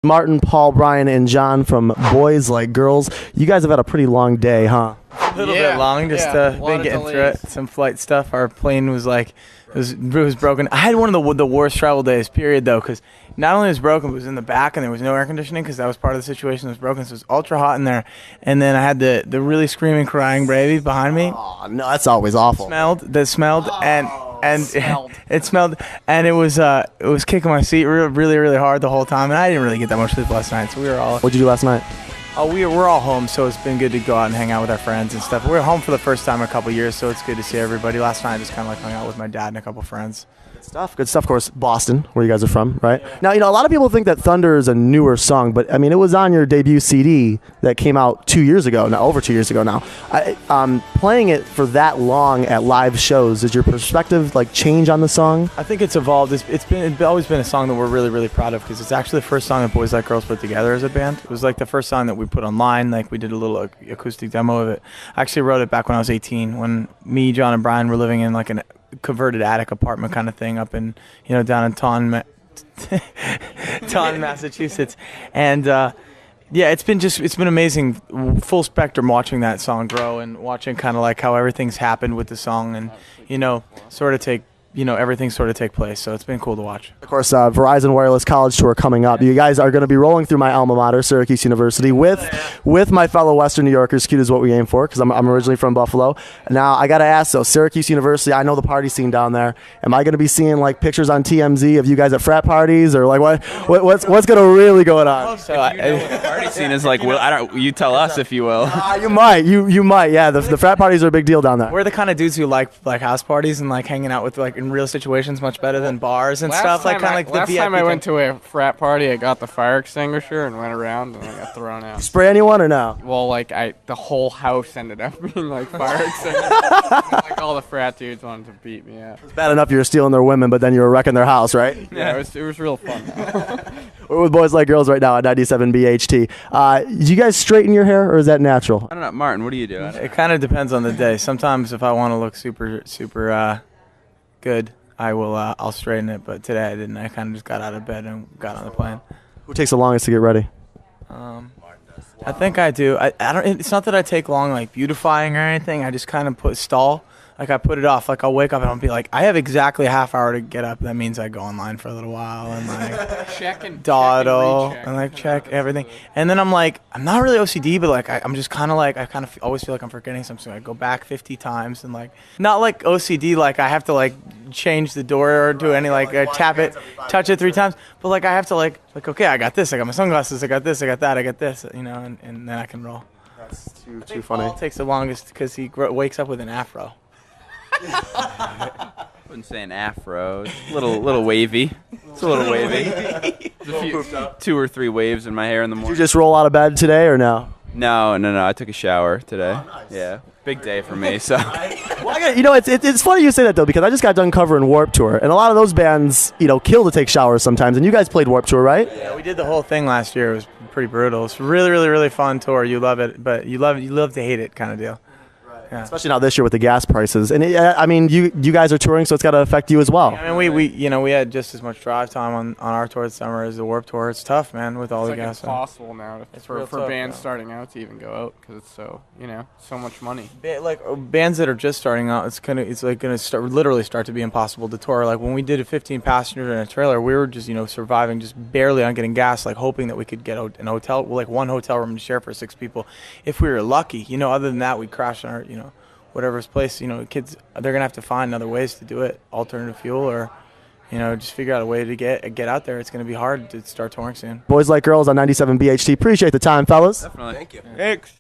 Martin, Paul, Brian, and John from Boys Like Girls. You guys have had a pretty long day, huh? A little bit long, just been getting through it. Some flight stuff. Our plane was like, it was broken. I had one of the worst travel days, period, though, because not only was it broken, but it was in the back and there was no air conditioning because that was part of the situation. It was broken, so it was ultra hot in there. And then I had the really screaming, crying baby behind me. Oh, no, that's always awful. It smelled, and it was kicking my seat really, really hard the whole time. And I didn't really get that much sleep last night, so we were all. What'd you do last night? Oh, we're all home, so it's been good to go out and hang out with our friends and stuff. We're home for the first time in a couple years, so it's good to see everybody. Last night I just kind of like hung out with my dad and a couple friends. Good stuff. Of course, Boston, where you guys are from, right? Now, a lot of people think that Thunder is a newer song, but I mean, it was on your debut CD that came out 2 years ago, over 2 years ago now. Playing it for that long at live shows, does your perspective change on the song? I think it's evolved. It's always been a song that we're really, really proud of because it's actually the first song that Boys Like Girls put together as a band. It was like the first song that we put online. Like we did a little acoustic demo of it. I actually wrote it back when I was 18, when me, John, and Brian were living in like an converted attic apartment kind of thing up in down in Taunton, Massachusetts. And it's been amazing, full spectrum, watching that song grow and watching kind of like how everything's happened with the song and everything sort of take place. So it's been cool to watch. Of course, Verizon Wireless College Tour coming up. You guys are going to be rolling through my alma mater, Syracuse University, with my fellow Western New Yorkers. Cute is what we aim for, because I'm originally from Buffalo. Now, I got to ask, though, Syracuse University, I know the party scene down there. Am I going to be seeing pictures on TMZ of you guys at frat parties, or what's going to really going on? So what the party scene is like, you tell us if you will. You might. You might. Yeah, the frat parties are a big deal down there. We're the kind of dudes who like house parties and hanging out with in real situations much better than bars and stuff. Last time I went to a frat party, I got the fire extinguisher and went around and I got thrown out. Spray anyone or no? Well, the whole house ended up being fire extinguisher. All the frat dudes wanted to beat me up. It's bad enough you were stealing their women, but then you were wrecking their house, right? Yeah, it was real fun. We're with Boys Like Girls right now at 97 BHT. Do you guys straighten your hair, or is that natural? I don't know, Martin. What are you doing? It kind of depends on the day. Sometimes if I want to look super good, I'll straighten it, but today I didn't. I kind of just got out of bed and got on the plane. Who takes the longest to get ready? I think I do. I don't. It's not that I take long beautifying or anything. I just kind of stall. I put it off. I'll wake up and I'll be like, I have exactly a half hour to get up. That means I go online for a little while and check and dawdle and check everything. And then I'm not really OCD, but I'm just kind of I kind of always feel like I'm forgetting something. I go back 50 times and not like OCD. I have to change the door or do any tap it, touch it 3 times. But I have to okay, I got this. I got my sunglasses. I got this. I got that. I got this. And then I can roll. That's too funny. Paul takes the longest because he wakes up with an afro. I wouldn't say an afro. It's a little wavy. It's a little wavy. There's a few, 2 or 3 waves in my hair in the morning. Did you just roll out of bed today or no? No. I took a shower today. Oh, nice. Yeah. Big day for me. So. Well, it's funny you say that, though, because I just got done covering Warped Tour, and a lot of those bands, kill to take showers sometimes, and you guys played Warped Tour, right? Yeah, we did the whole thing last year. It was pretty brutal. It's really, really, really fun tour. You love it, but you love to hate it kind of deal. Yeah. Especially now this year with the gas prices, and you guys are touring, so it's got to affect you as well. Yeah, I mean, we had just as much drive time on our tour this summer as the Warped Tour. It's tough, man, with all the gas. It's impossible now for bands starting out to even go out because it's so so much money. Bands that are just starting out, it's gonna literally start to be impossible to tour. When we did a 15-passenger in a trailer, we were just surviving just barely on getting gas, hoping that we could get an hotel, one hotel room to share for 6 people, if we were lucky. Other than that, we'd crash in our whatever's place. Kids, they're gonna have to find other ways to do it, alternative fuel, or just figure out a way to get out there. It's gonna be hard to start touring soon. Boys Like Girls on 97 BHT. Appreciate the time, fellas. Definitely. Thank you. Thanks.